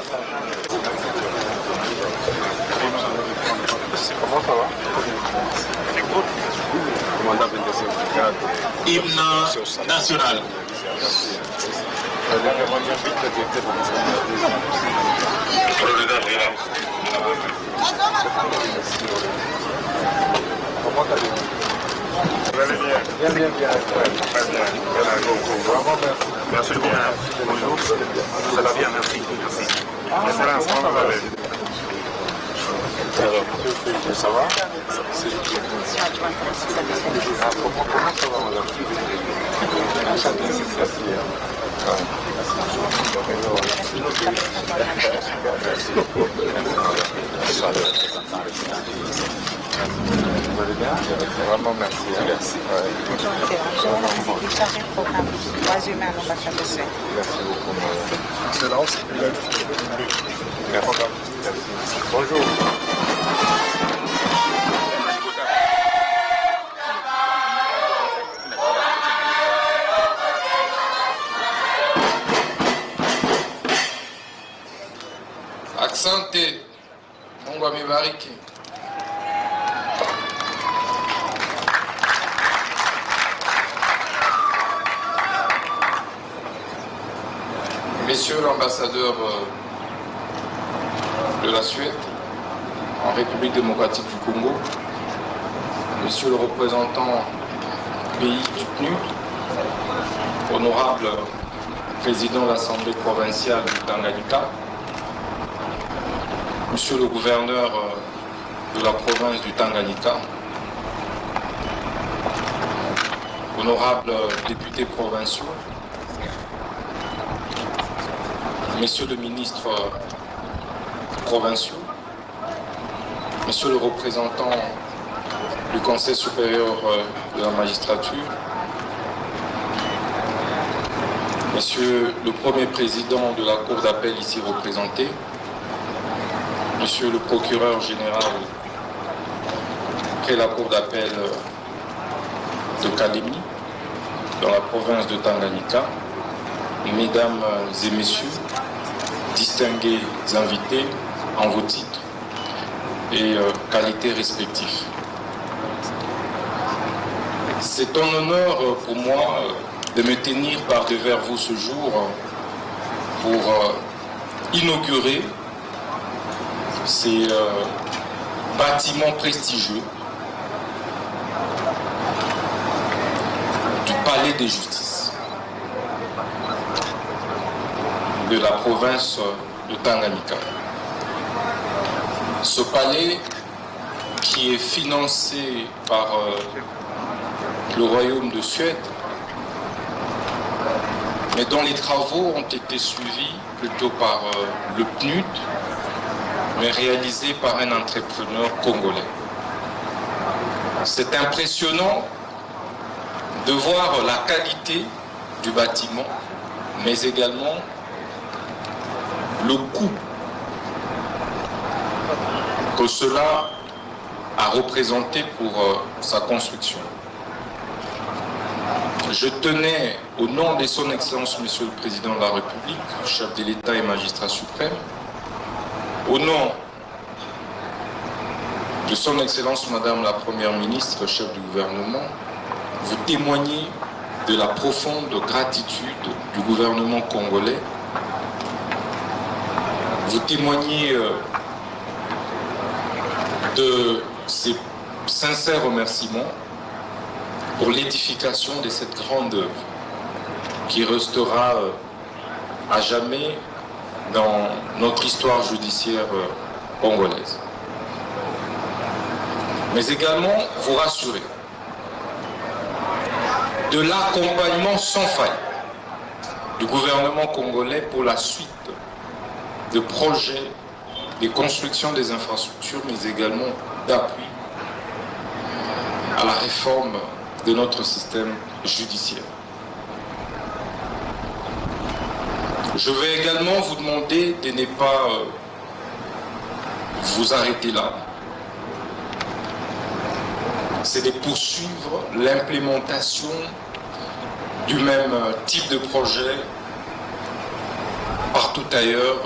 Comment ça va? Commandant 25 brigade. Hymne national. La dernière manière vite, la directeur de comment allez-vous? Vous allez bien? Bien, bien, bien. Très bien. Vraiment, merci. Merci bien. Bonjour. Ça va bien, merci. Excellence, comment vous allez? Alors, ça va? Comment ça va, madame? Merci. Vous allez bien? Vraiment merci. Merci. Je vous chargé de programme. Droits humains à l'ambassade de Suède. Merci beaucoup. Excellence. Merci. Bonjour. Asante, Mungu amebariki. Messieurs l'ambassadeur de la Suède en République démocratique du Congo, Monsieur le représentant du pays du PNUD, honorable président de l'Assemblée provinciale du Tanganyika, Monsieur le gouverneur de la province du Tanganyika, honorables députés provinciaux, Messieurs le ministre provinciaux, Monsieur le représentant du Conseil supérieur de la magistrature, Monsieur le premier président de la Cour d'appel ici représenté, Monsieur le procureur général près la Cour d'appel de Kalemi, dans la province de Tanganyika, Mesdames et Messieurs, distingués invités en vos titres et qualités respectives. C'est un honneur pour moi de me tenir par devers vous ce jour pour inaugurer ces bâtiments prestigieux du Palais de justice de la province de Tanganyika. Ce palais qui est financé par le Royaume de Suède, mais dont les travaux ont été suivis plutôt par le PNUD, mais réalisés par un entrepreneur congolais. C'est impressionnant de voir la qualité du bâtiment, mais également le coût que cela a représenté pour sa construction. Je tenais, au nom de son Excellence, Monsieur le Président de la République, chef de l'État et magistrat suprême, au nom de son Excellence, Madame la Première ministre, chef du gouvernement, vous témoigner de la profonde gratitude du gouvernement congolais, vous témoigner de ses sincères remerciements pour l'édification de cette grande œuvre qui restera à jamais dans notre histoire judiciaire congolaise. Mais également vous rassurer de l'accompagnement sans faille du gouvernement congolais pour la suite de projets de construction des infrastructures, mais également d'appui à la réforme de notre système judiciaire. Je vais également vous demander de ne pas vous arrêter là. C'est de poursuivre l'implémentation du même type de projet partout ailleurs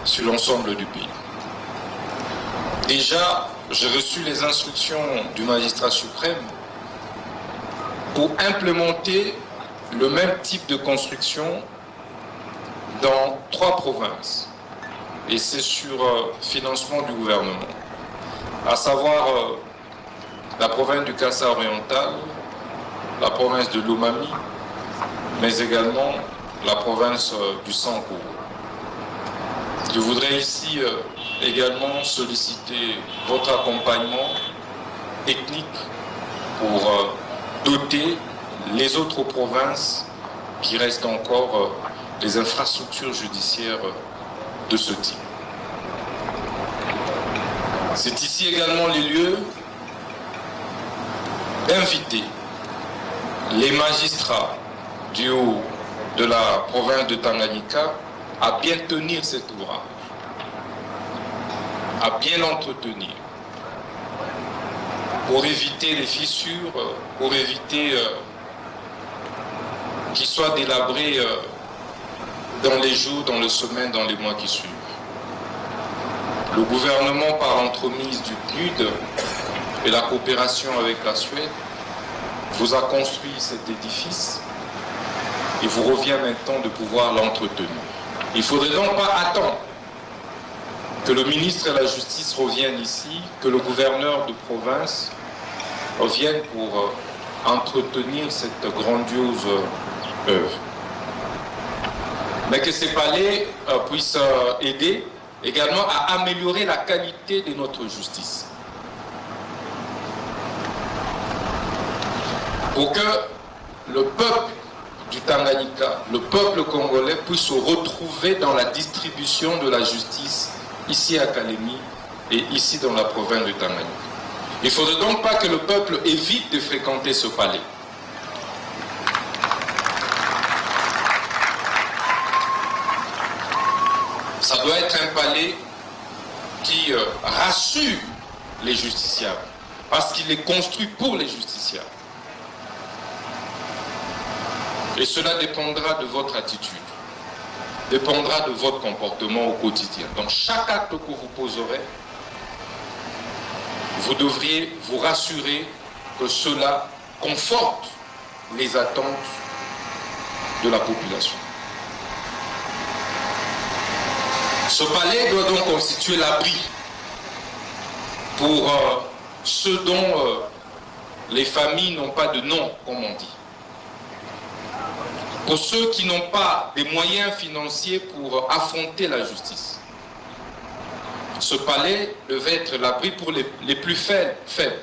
sur l'ensemble du pays. Déjà, j'ai reçu les instructions du magistrat suprême pour implémenter le même type de construction dans 3 provinces. Et c'est sur financement du gouvernement, à savoir la province du Kassa oriental, la province de Lomami, mais également la province du Sankourou. Je voudrais ici également solliciter votre accompagnement technique pour doter les autres provinces qui restent encore des infrastructures judiciaires de ce type. C'est ici également les lieux d'inviter les magistrats du haut de la province de Tanganyika à bien tenir cet ouvrage, à bien l'entretenir, pour éviter les fissures, pour éviter qu'il soit délabré dans les jours, dans les semaines, dans les mois qui suivent. Le gouvernement, par l'entremise du PNUD et la coopération avec la Suède, vous a construit cet édifice. Il vous revient maintenant de pouvoir l'entretenir. Il ne faudrait donc pas attendre que le ministre de la Justice revienne ici, que le gouverneur de province revienne pour entretenir cette grandiose œuvre. Mais que ces palais puissent aider également à améliorer la qualité de notre justice. Pour que le peuple du Tanganyika, le peuple congolais puisse se retrouver dans la distribution de la justice ici à Kalemi et ici dans la province du Tanganyika. Il ne faudrait donc pas que le peuple évite de fréquenter ce palais. Ça doit être un palais qui rassure les justiciables, parce qu'il est construit pour les justiciables. Et cela dépendra de votre attitude, dépendra de votre comportement au quotidien. Donc chaque acte que vous poserez, vous devriez vous rassurer que cela conforte les attentes de la population. Ce palais doit donc constituer l'abri pour ceux dont les familles n'ont pas de nom, comme on dit. Pour ceux qui n'ont pas des moyens financiers pour affronter la justice. Ce palais devait être l'abri pour les plus faibles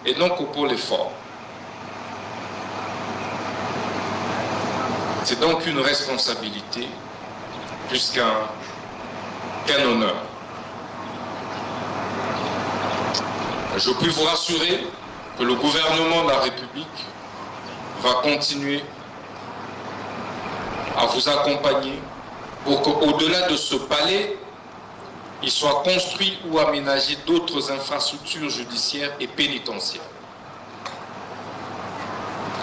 et non que pour les forts. C'est donc une responsabilité plus qu'un honneur. Je puis vous rassurer que le gouvernement de la République va continuer à vous accompagner pour qu'au-delà de ce palais, il soit construit ou aménagé d'autres infrastructures judiciaires et pénitentiaires.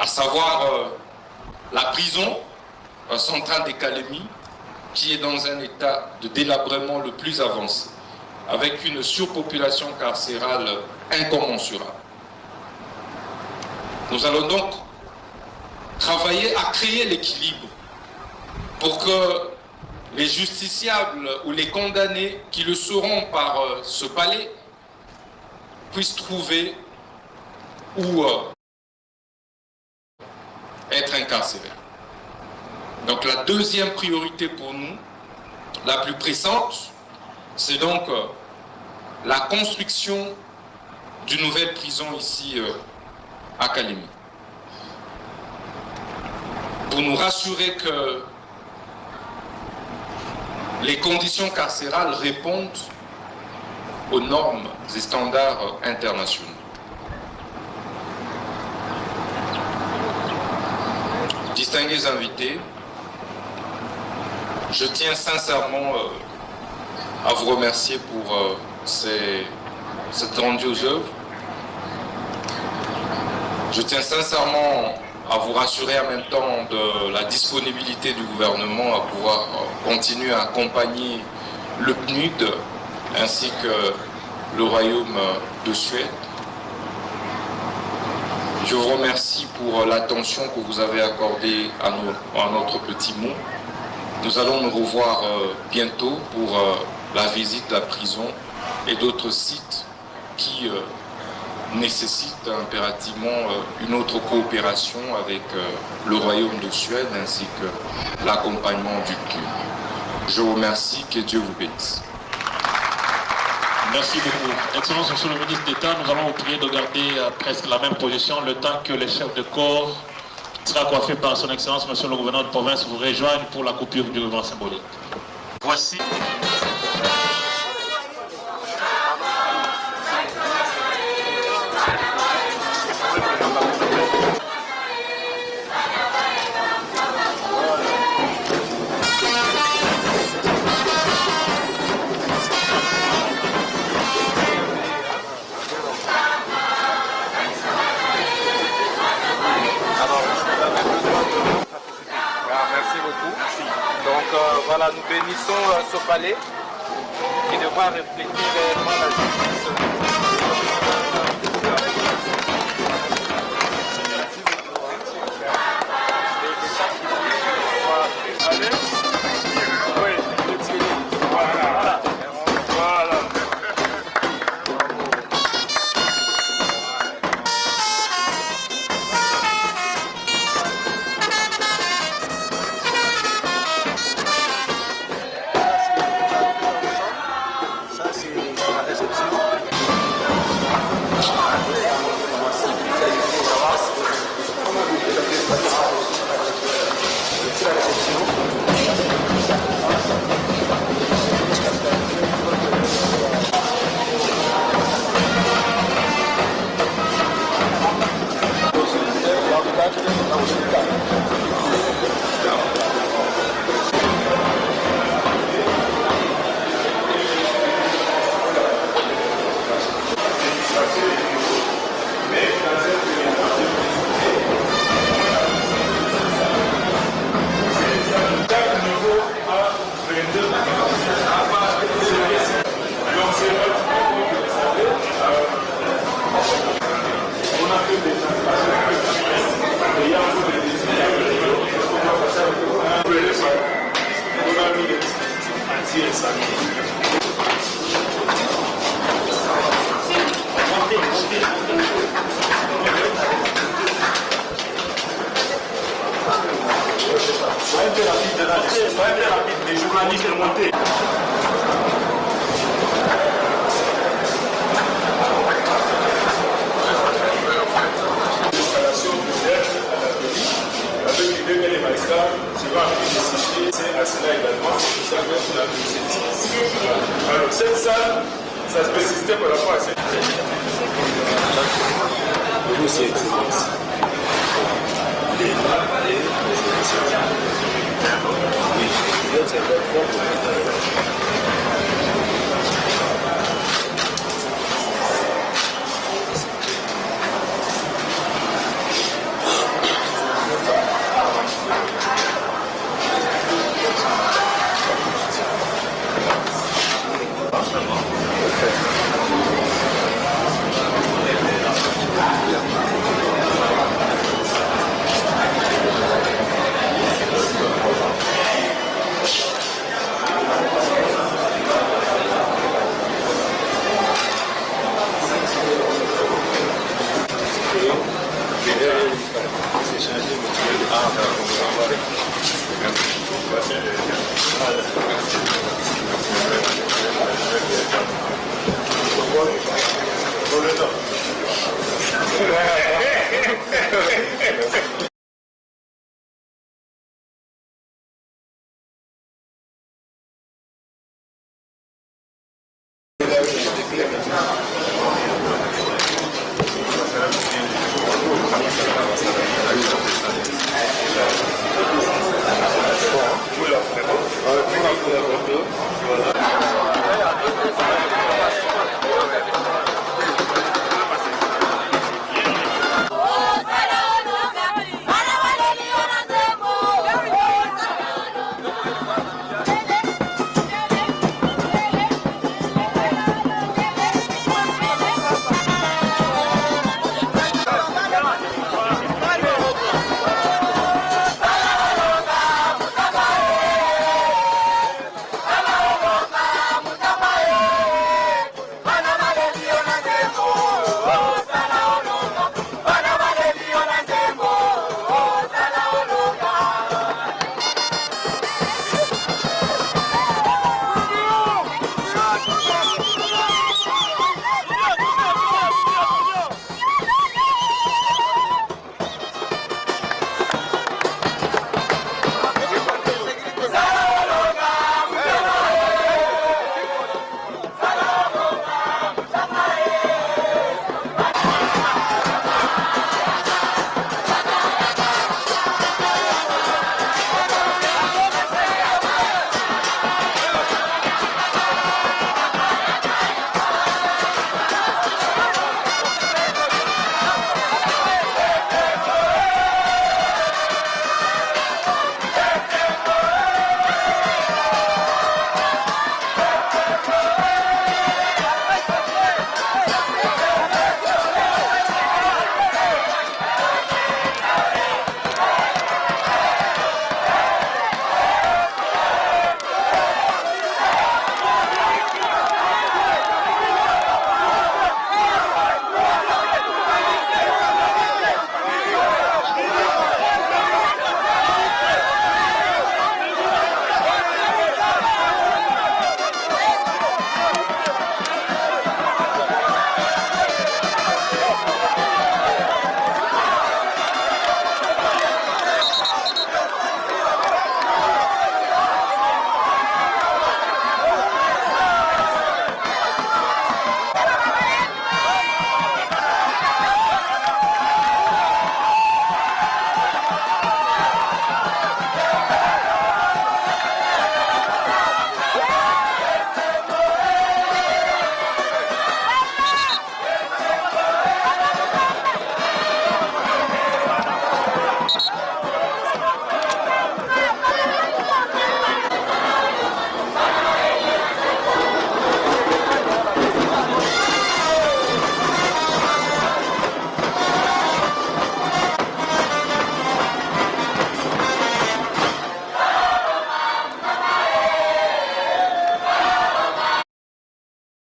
À savoir la prison centrale des Kalemi, qui est dans un état de délabrement le plus avancé, avec une surpopulation carcérale incommensurable. Nous allons donc travailler à créer l'équilibre pour que les justiciables ou les condamnés qui le seront par ce palais puissent trouver où être incarcérés. Donc la deuxième priorité pour nous, la plus pressante, c'est donc la construction d'une nouvelle prison ici à Kalemi. Pour nous rassurer que les conditions carcérales répondent aux normes et standards internationaux. Distingués invités, je tiens sincèrement à vous remercier pour cette grandiose œuvre. Je tiens sincèrement à vous rassurer en même temps de la disponibilité du gouvernement à pouvoir continuer à accompagner le PNUD ainsi que le Royaume de Suède. Je vous remercie pour l'attention que vous avez accordée à notre petit mot. Nous allons nous revoir bientôt pour la visite de la prison et d'autres sites qui nécessitent impérativement une autre coopération avec le Royaume de Suède ainsi que l'accompagnement du CNUD. Je vous remercie, que Dieu vous bénisse. Merci beaucoup. Excellence, Monsieur le ministre d'État, nous allons vous prier de garder presque la même position le temps que les chefs de corps sera coiffé par son Excellence, Monsieur le gouverneur de province, vous rejoignent pour la coupure du ruban symbolique. Voici. Voilà, nous bénissons ce palais qui devra refléter réellement la justice. Les journalistes remontés. L'installation avec l'idée que les magistrats seront appréciés, c'est à cela également, c'est pour ça qu'on a mis cette salle. Alors cette salle, sa spécificité par rapport à cette